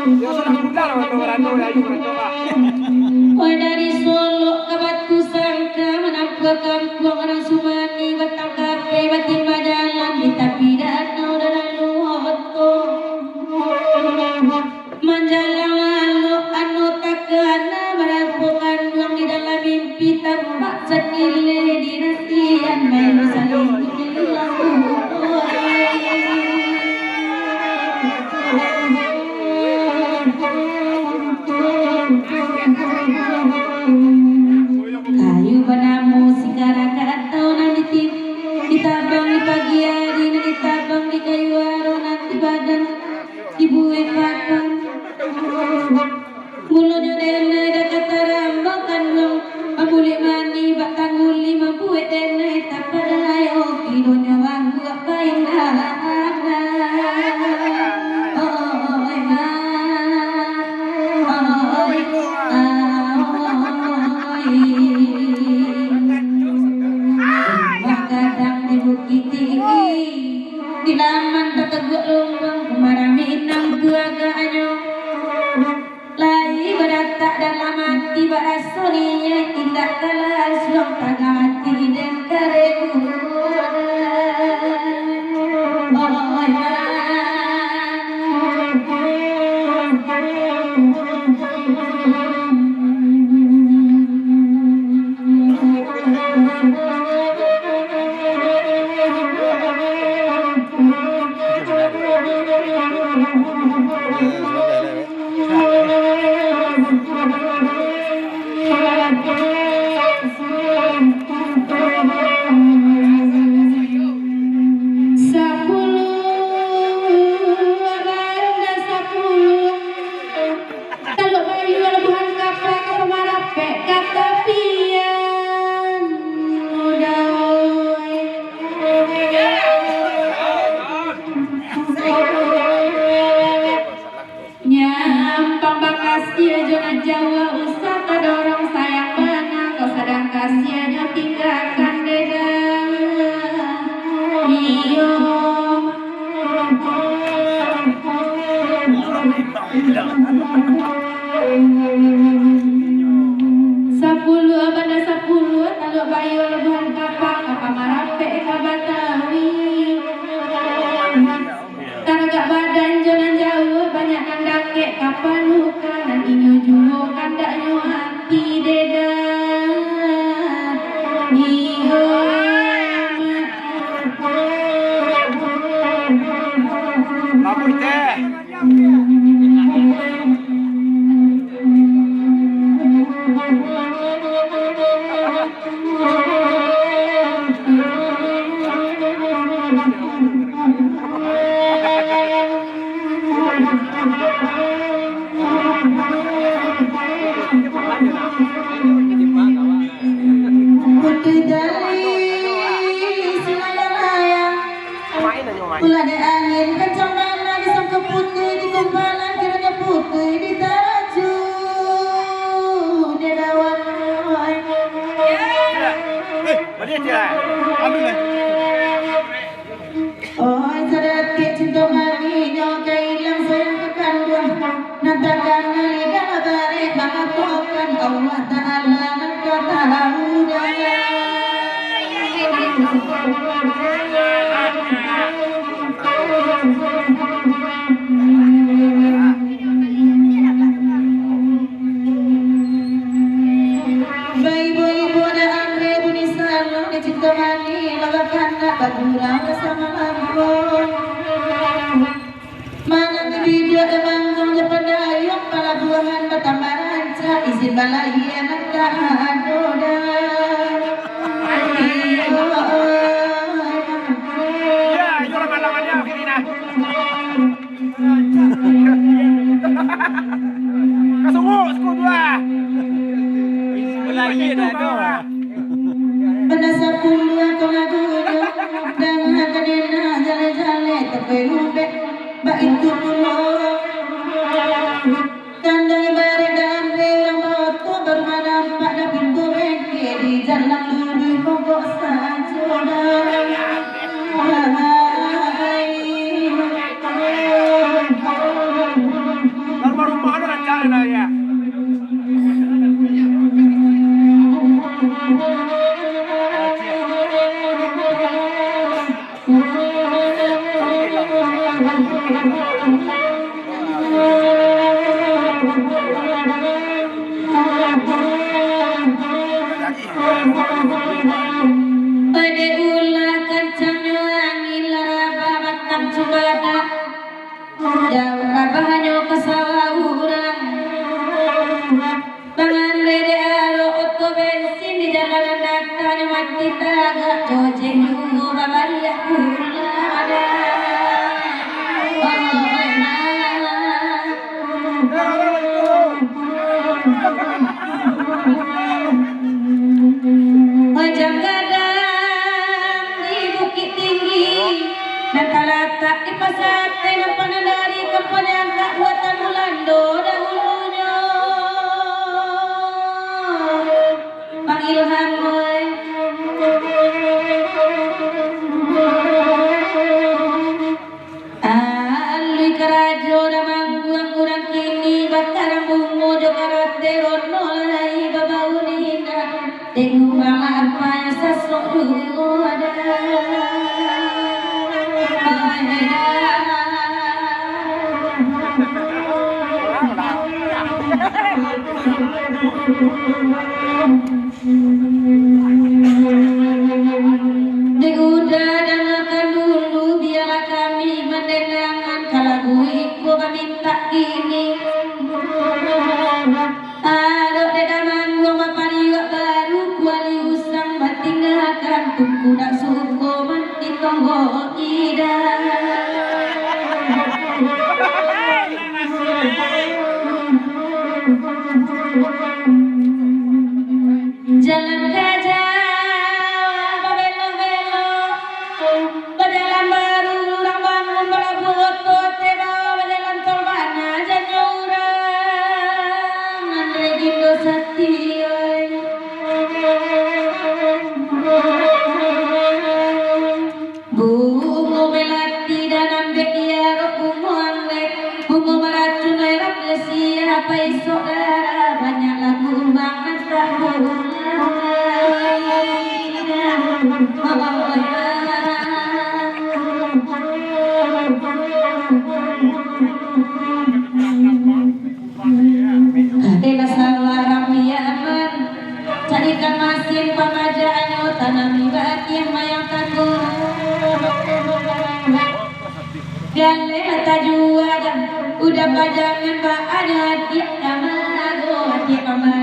Ya sudah pulang orang orang Dari Solo ke Batu Sangka menampak kampung orang Sumani batang kape batin badalan di tapi danau dan lalu hoto menjalang lalu anu tak kena merapukan buang di dalam mimpi tampak senile di nantian main saling lagu kayu banamu sekarang atau nanti ditabang di pagi hari nanti ditabang di kayu aro nanti badan dibuat papan mulut dene dah kata rambang kandung abuli mani batang guli membuat dene tak pada ayo kidonya bangku apa indah di laman teteguk lumbung kemaramin nang tuaganya lai beratak dalam hati barasoninya tindak kalah suang tagati dan kareku nyampang bakasnya zona Jawa usah kedorong sayang mana kau sadang kasihannya tinggalkan deda iyo sepuluh abada sepuluh taluk bayu lebuhan kapal kapal marape kabatawi karagak badan jonan jauh banyak nandake kapan luka dan inyo juho kandaknya hati deda iyo Lapor teh. putih dari silayang-layang ulah ada angin kencang mana disangka putih di kumpalan kiranya putih di taraju dia dawan Mana dia? Ambil lah. oh sadat ke cinta mani nyoka hilang sayang kekandung nantakan nalikan tarik mengatakan Allah Ta'ala dan kata ibu-ibu dan andre buni salong di cinta mani lagakan nak badurang bersama lambung mana di video dan manggung depan dayung pala buahan bertambah ranca izin balai anak tak adoda Ya, jual malangannya begini nah. Kasungguh, sekut dua. Lagi dah. Benar sepuluh aku lagu dengan kadena jale-jale tapi rubek bak itu dulu kandang ibarat dan yang batu baru nampak dah pintu bengkel di jalan lurus mogok saja Pada ulah kencangnya angin laraba batang cubada jauh kabahanyo ke sawah urang pangan lede aro oto bensin di jalanan datanya mati taga jojeng nunggu babaya ulah ada Ojang gadang di bukit tinggi dan terletak di pasar tenang panandari kepada buatan Mulando dahulunya Bang Ilham boy alui karajo damang buang kurang kini bakar bungo jokarate rono lai babauninda tengok bang apa yang sasok dulu ada Diguda dengarkan dulu biarlah kami mendenangkan kalau iku minta kini adok dedaman buang papariwa baru kuali usang batinggalkan tunggu dak suko mati tonggo ida Jalan gajah babelo-belo berjalan baru orang bangun pada foto teba berjalan torbana jangan orang andre gindo satio bungo melati dan ambek diaro bungo anglet bungo meracun lerap lesia apa saudara banyak lagu banget tak Ela sawara piaman carikan masin pamajaanyo tanami bati yang mayang takut Gale mata jua udah pajangan ba ada hati kamago hati kamago